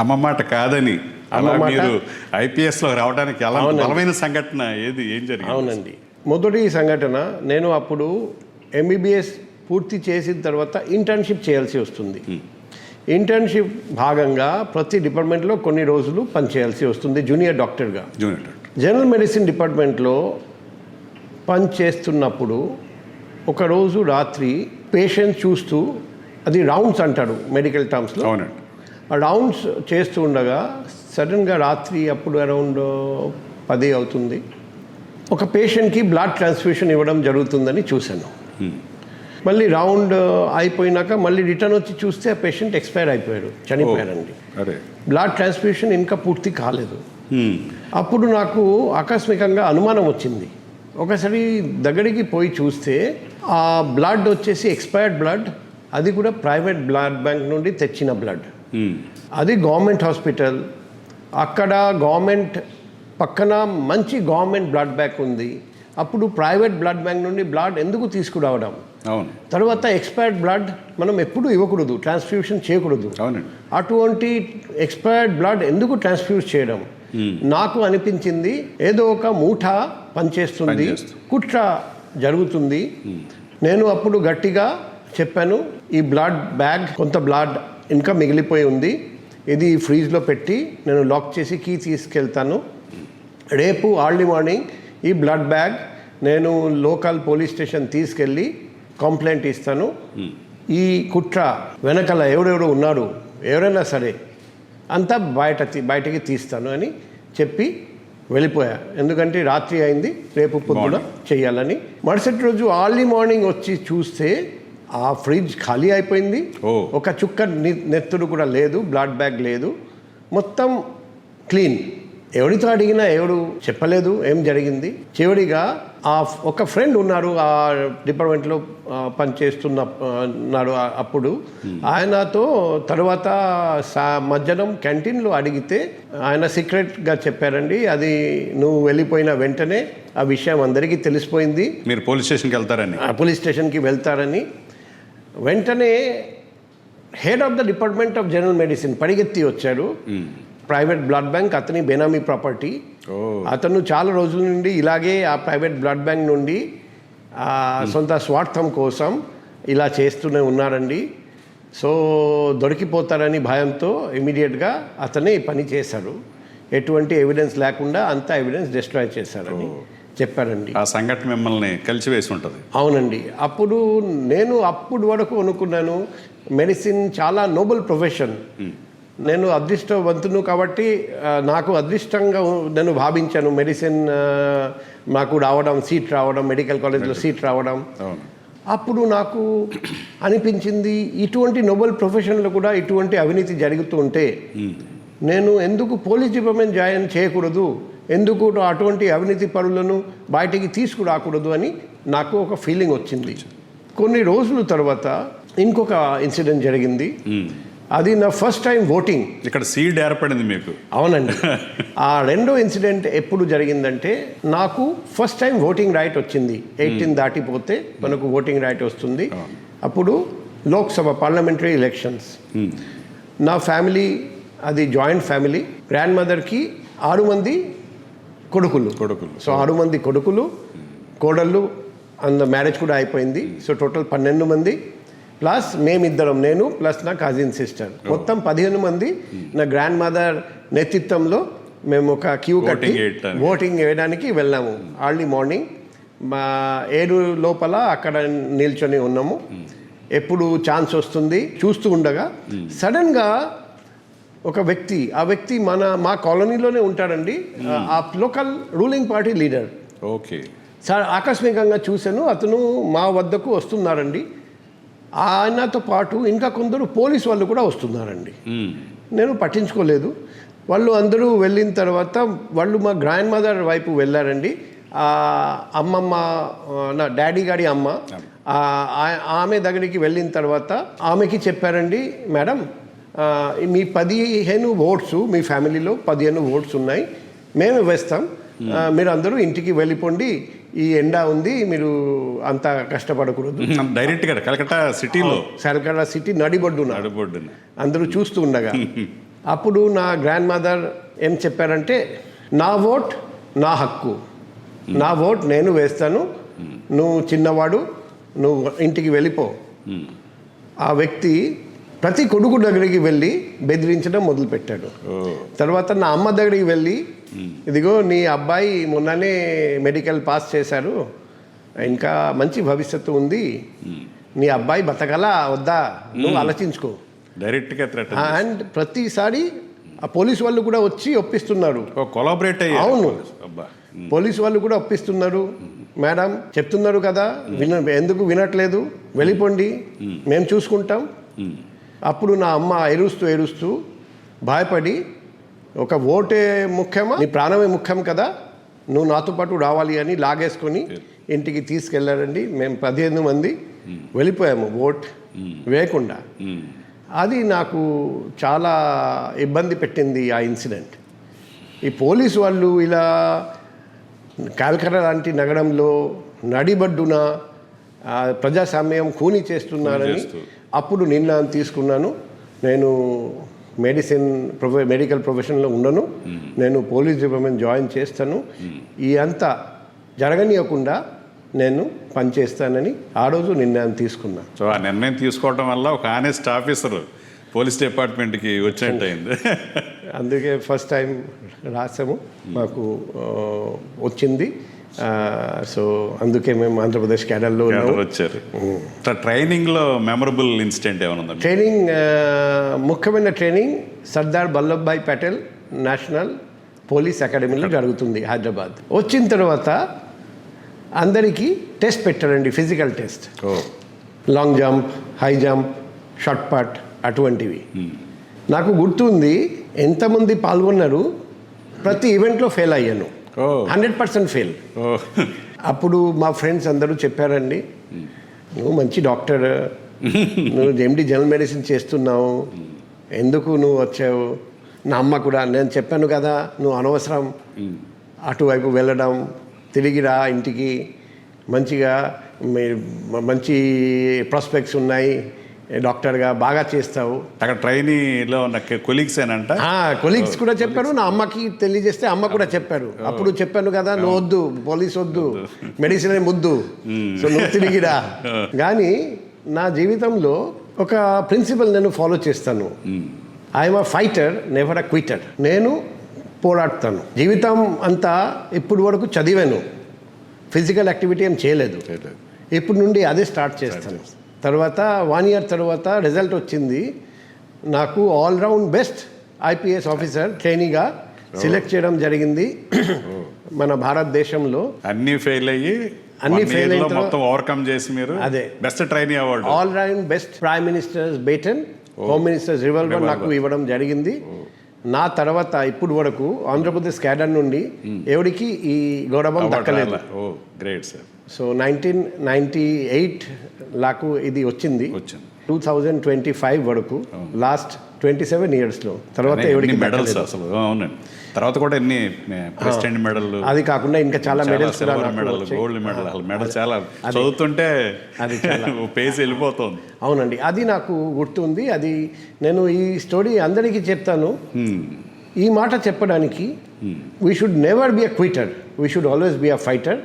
అమ్మ మాట కాదని అలా మీరు ఐపీఎస్లో రావడానికి ఎలా బలమైన సంఘటన ఏం జరిగింది? అవునండి, మొదటి సంఘటన, నేను అప్పుడు ఎంబీబీఎస్ పూర్తి చేసిన తర్వాత ఇంటర్న్షిప్ చేయాల్సి వస్తుంది. ఇంటర్న్షిప్ భాగంగా ప్రతి డిపార్ట్మెంట్లో కొన్ని రోజులు పనిచేయాల్సి వస్తుంది జూనియర్ డాక్టర్గా. జనరల్ మెడిసిన్ డిపార్ట్మెంట్లో పనిచేస్తున్నప్పుడు ఒకరోజు రాత్రి పేషెంట్ చూస్తూ, అది రౌండ్స్ అంటాడు మెడికల్ టర్మ్స్లో, ఆ రౌండ్స్ చేస్తూ ఉండగా సడన్గా రాత్రి అప్పుడు అరౌండ్ 10 అవుతుంది, ఒక పేషెంట్కి బ్లడ్ ట్రాన్స్ఫ్యూషన్ ఇవ్వడం జరుగుతుందని చూశాను. మళ్ళీ రౌండ్ అయిపోయినాక మళ్ళీ రిటర్న్ వచ్చి చూస్తే ఆ పేషెంట్ ఎక్స్పైర్ అయిపోయాడు, చనిపోయారండి. బ్లడ్ ట్రాన్స్ఫ్యూషన్ ఇంకా పూర్తి కాలేదు. అప్పుడు నాకు ఆకస్మికంగా అనుమానం వచ్చింది. ఒకసారి దగ్గరికి పోయి చూస్తే ఆ బ్లడ్ వచ్చేసి ఎక్స్పైర్డ్ బ్లడ్, అది కూడా ప్రైవేట్ బ్లడ్ బ్యాంక్ నుండి తెచ్చిన బ్లడ్. అది గవర్నమెంట్ హాస్పిటల్, అక్కడ గవర్నమెంట్ పక్కన మంచి గవర్నమెంట్ బ్లడ్ బ్యాంక్ ఉంది. అప్పుడు ప్రైవేట్ బ్లడ్ బ్యాంక్ నుండి బ్లడ్ ఎందుకు తీసుకురావడం? తర్వాత ఎక్స్పైర్డ్ బ్లడ్ మనం ఎప్పుడు ఇవ్వకూడదు, ట్రాన్స్ఫ్యూషన్ చేయకూడదు. అటువంటి ఎక్స్పైర్డ్ బ్లడ్ ఎందుకు ట్రాన్స్ఫ్యూజ్ చేయడం? నాకు అనిపించింది ఏదో ఒక మూఠ పనిచేస్తుంది, కుట్ర జరుగుతుంది. నేను అప్పుడు గట్టిగా చెప్పాను, ఈ బ్లడ్ బ్యాగ్ కొంత బ్లడ్ ఇంకా మిగిలిపోయి ఉంది, ఇది ఫ్రీజ్లో పెట్టి నేను లాక్ చేసి కీ తీసుకెళ్తాను. రేపు అర్లీ మార్నింగ్ ఈ బ్లడ్ బ్యాగ్ నేను లోకల్ పోలీస్ స్టేషన్ తీసుకెళ్ళి కంప్లైంట్ ఇస్తాను. ఈ కుట్ర వెనకాల ఎవరెవరు ఉన్నారు, ఎవరైనా సరే అంతా బయటకి తీస్తాను అని చెప్పి వెళ్ళిపోయా. ఎందుకంటే రాత్రి అయింది, రేపు పొద్దున చెయ్యాలని. మరుసటి రోజు అర్లీ మార్నింగ్ వచ్చి చూస్తే ఆ ఫ్రిడ్జ్ ఖాళీ అయిపోయింది. ఒక చుక్క నెత్తుడు కూడా లేదు, బ్లడ్ బ్యాగ్ లేదు, మొత్తం క్లీన్. ఎవరితో అడిగినా ఎవరు చెప్పలేదు ఏం జరిగింది. చివరిగా ఆ ఒక ఫ్రెండ్ ఉన్నారు, ఆ డిపార్ట్మెంట్లో పనిచేస్తున్నాడు అప్పుడు. ఆయనతో తర్వాత మధ్యాహ్నం క్యాంటీన్లో అడిగితే ఆయన సీక్రెట్గా చెప్పారండి, అది నువ్వు వెళ్ళిపోయిన వెంటనే ఆ విషయం అందరికీ తెలిసిపోయింది, మీరు పోలీస్ స్టేషన్కి వెళ్తారని. వెంటనే head of the department of general medicine పరిగెత్తి వచ్చాడు. ప్రైవేట్ బ్లడ్ బ్యాంక్ అతని బెనామీ ప్రాపర్టీ. అతను చాలా రోజుల నుండి ఇలాగే ఆ ప్రైవేట్ బ్లడ్ బ్యాంక్ నుండి సొంత స్వార్థం కోసం ఇలా చేస్తూనే ఉన్నారండి. సో దొరికిపోతారని భయంతో ఇమీడియట్గా అతనే ఈ పని చేశారు. ఎటువంటి ఎవిడెన్స్ లేకుండా అంతా ఎవిడెన్స్ డిస్ట్రాయ్ చేశారని చెప్పారండి. ఆ సంఘటన మిమ్మల్ని కలిసివేసి ఉంటుంది. అవునండి. అప్పుడు నేను అప్పుడు వరకు అనుకున్నాను, మెడిసిన్ చాలా నోబెల్ ప్రొఫెషన్, నేను అదృష్టవంతును కాబట్టి నాకు అదృష్టంగా నేను భావించాను. మెడిసిన్ నాకు రావడం, సీట్ రావడం, మెడికల్ కాలేజ్లో సీట్ రావడం. అప్పుడు నాకు అనిపించింది, ఇటువంటి నోబెల్ ప్రొఫెషన్లో కూడా ఇటువంటి అవినీతి జరుగుతూ ఉంటే నేను ఎందుకు పోలీస్ డిపార్ట్మెంట్ జాయిన్ చేయకూడదు, ఎందుకు అటువంటి అవినీతి పరులను బయటికి తీసుకురాకూడదు అని నాకు ఒక ఫీలింగ్ వచ్చింది. కొన్ని రోజుల తర్వాత ఇంకొక ఇన్సిడెంట్ జరిగింది. అది నా ఫస్ట్ టైం ఓటింగ్. ఇక్కడ సీట్ ఏర్పడింది మీకు? అవునండి. ఆ రెండో ఇన్సిడెంట్ ఎప్పుడు జరిగిందంటే, నాకు ఫస్ట్ టైం ఓటింగ్ రైట్ వచ్చింది. 18 దాటిపోతే మనకు ఓటింగ్ రైట్ వస్తుంది. అప్పుడు లోక్సభ పార్లమెంటరీ ఎలక్షన్స్. నా ఫ్యామిలీ అది జాయింట్ ఫ్యామిలీ. గ్రాండ్ మదర్కి 6 మంది కొడుకులు. సో 6 మంది కొడుకులు, కోడళ్ళు, అండ్ మ్యారేజ్ కూడా అయిపోయింది. సో టోటల్ 12 మంది ప్లస్ మేమిద్దరం, నేను ప్లస్ నా కజిన్ సిస్టర్, మొత్తం 15 మంది. నా గ్రాండ్ మదర్ నేతృత్వంలో మేము ఒక క్యూ కట్టి ఓటింగ్ వేయడానికి వెళ్ళాము. అర్లీ మార్నింగ్ 7 లోపల అక్కడ నిల్చొని ఉన్నాము. ఎప్పుడు ఛాన్స్ వస్తుంది చూస్తూ ఉండగా సడన్గా ఒక వ్యక్తి, ఆ వ్యక్తి మా కాలనీలోనే ఉంటాడండి, ఆ local ruling party leader. Sir ఆకస్మికంగా చూశాను, అతను మా వద్దకు వస్తున్నారండి. ఆయనతో పాటు ఇంకా కొందరు పోలీస్ వాళ్ళు కూడా వస్తున్నారండి. నేను పట్టించుకోలేదు. వాళ్ళు అందరూ వెళ్ళిన తర్వాత వాళ్ళు మా గ్రాండ్ మదర్ వైపు వెళ్ళారండి. అమ్మమ్మ, నా డాడీ గారి అమ్మ, ఆమె దగ్గరికి వెళ్ళిన తర్వాత ఆమెకి చెప్పారండి, మేడం మీ 15 ఓట్స్, మీ ఫ్యామిలీలో 15 ఓట్స్ ఉన్నాయి, మేము వేస్తాం, మీరు అందరూ ఇంటికి వెళ్ళిపోండి, ఈ ఎండ ఉంది, మీరు అంత కష్టపడకూడదు. డైరెక్ట్గా కలకత్తా సిటీ నడిబొడ్డున అందరూ చూస్తూ ఉండగా అప్పుడు నా గ్రాండ్ మదర్ ఏం చెప్పారంటే, నా ఓట్ నా హక్కు, నా ఓట్ నేను వేస్తాను, నువ్వు చిన్నవాడు, నువ్వు ఇంటికి వెళ్ళిపో. ఆ వ్యక్తి ప్రతి కొడుకు దగ్గరికి వెళ్ళి బెదిరించడం మొదలుపెట్టాడు. తర్వాత నా అమ్మ దగ్గరికి వెళ్ళి, ఇదిగో నీ అబ్బాయి మొన్ననే మెడికల్ పాస్ చేశారు, ఇంకా మంచి భవిష్యత్తు ఉంది, నీ అబ్బాయి బతకలా వద్దా నువ్వు ఆలోచించుకో డైరెక్ట్గా థ్రెట్. అండ్ ప్రతిసారి ఆ పోలీసు వాళ్ళు కూడా వచ్చి ఒప్పిస్తున్నారు, కొలాబరేట్ అయ్యారు. అవును, పోలీసు వాళ్ళు కూడా ఒప్పిస్తున్నారు. మేడం చెప్తున్నారు కదా, ఎందుకు వినట్లేదు, వెళ్ళిపోండి, మేము చూసుకుంటాం. అప్పుడు నా అమ్మ ఏడుస్తూ భయపడి, ఒక ఓటే ముఖ్యమా, నీ ప్రాణమే ముఖ్యం కదా, నువ్వు నాతో పాటు రావాలి అని లాగేసుకొని ఇంటికి తీసుకెళ్ళారండి. మేము 15 మంది వెళ్ళిపోయాము ఓట్ వేయకుండా. అది నాకు చాలా ఇబ్బంది పెట్టింది ఆ ఇన్సిడెంట్. ఈ పోలీసు వాళ్ళు ఇలా కాల్కటా లాంటి నగరంలో నడిబడ్డున ప్రజాస్వామ్యం ఖూనీ చేస్తున్నారని అప్పుడు నిర్ణయం తీసుకున్నాను. నేను మెడికల్ ప్రొఫెషన్లో ఉండను, నేను పోలీస్ డిపార్ట్మెంట్ జాయిన్ చేస్తాను, ఈ అంతా జరగనీయకుండా నేను పనిచేస్తానని ఆ రోజు నిర్ణయం తీసుకున్నా. సో ఆ నిర్ణయం తీసుకోవడం వల్ల ఒక ఆనెస్ట్ ఆఫీసర్ పోలీస్ డిపార్ట్మెంట్కి వచ్చినట్టు అయింది. అందుకే ఫస్ట్ టైం రాసాము, మాకు వచ్చింది. సో అందుకే మేము ఆంధ్రప్రదేశ్ క్యాడర్లో వచ్చారు. ట్రైనింగ్లో మెమరబుల్ ఇన్సిడెంట్ ఏమైనా ఉందా? ట్రైనింగ్, ముఖ్యమైన training Sardar Vallabhbhai Patel national police అకాడమీలో జరుగుతుంది హైదరాబాద్. వచ్చిన తర్వాత అందరికీ టెస్ట్ పెట్టారండి, physical test, long jump, high jump, short పట్, అటువంటివి. నాకు గుర్తుంది ఎంతమంది పాల్గొన్నారు, ప్రతి ఈవెంట్లో ఫెయిల్ అయ్యాను, 100% ఫెయిల్. అప్పుడు మా ఫ్రెండ్స్ అందరూ చెప్పారండి, నువ్వు మంచి డాక్టర్, నువ్వు ఎండి జనరల్ మెడిసిన్ చేస్తున్నావు, ఎందుకు నువ్వు వచ్చావు. నా అమ్మ కూడా, నేను చెప్పాను కదా నువ్వు అనవసరం అటువైపు వెళ్ళడం, తిరిగిరా ఇంటికి, మంచిగా మంచి ప్రాస్పెక్ట్స్ ఉన్నాయి, డాక్టర్గా బాగా చేస్తావు. అక్కడ ట్రైనీలో ఉన్న కొలీగ్స్ ఏనంట, కొలీగ్స్ కూడా చెప్పారు. నా అమ్మకి తెలియజేస్తే అమ్మ కూడా చెప్పారు. అప్పుడు చెప్పాను కదా, నువ్వు వద్దు, పోలీస్ వద్దు, మెడిసిన్ ముద్దు, సో నువ్వు తిరిగిరా. కానీ నా జీవితంలో ఒక ప్రిన్సిపల్ నేను ఫాలో చేస్తాను, I'm a fighter, never a quitter. నేను పోరాడతాను. జీవితం అంతా ఇప్పుడు వరకు చదివాను, ఫిజికల్ యాక్టివిటీ ఏం చేయలేదు, ఇప్పుడు నుండి అదే స్టార్ట్ చేస్తాను. తర్వాత 1 year తర్వాత రిజల్ట్ వచ్చింది, నాకు ఆల్రౌండ్ బెస్ట్ ఐపీఎస్ ఆఫీసర్ ట్రైనీగా సెలెక్ట్ చేయడం జరిగింది మన భారతదేశంలో. అన్ని ఫెయిల్ అయిన మొత్తం ఓవర్కమ్ చేసి మీరు అదే best trainee award, all round best prime ministers batten, home ministers revolver నాకు ఇవ్వడం జరిగింది. నా తర్వాత ఇప్పుడు వరకు ఆంధ్రప్రదేశ్ క్యాడర్ నుండి ఎవరికి ఈ గౌరవం దక్కలేదు. Great sir. సో 1998 నాకు ఇది వచ్చింది, 2025 వరకు, లాస్ట్ 27 yearsలో. తర్వాత ఎవరికి మెడల్స్ అసలు. అవునండి, తర్వాత కూడా ఎన్ని ప్రెసిడెంట్ మెడల్, అది కాకుండా ఇంకా చాలా మెడల్స్, మెడల్, గోల్డ్ మెడల్, అసలు మెడల్ చాలా చదువుతుంటే అది పేసి వెళ్ళిపోతుంది. అవునండి, అది నాకు గుర్తుంది. అది నేను ఈ స్టోరీ అందరికీ చెప్తాను. ఈ మాట చెప్పడానికి, we should never be a quitter, we should always be a fighter.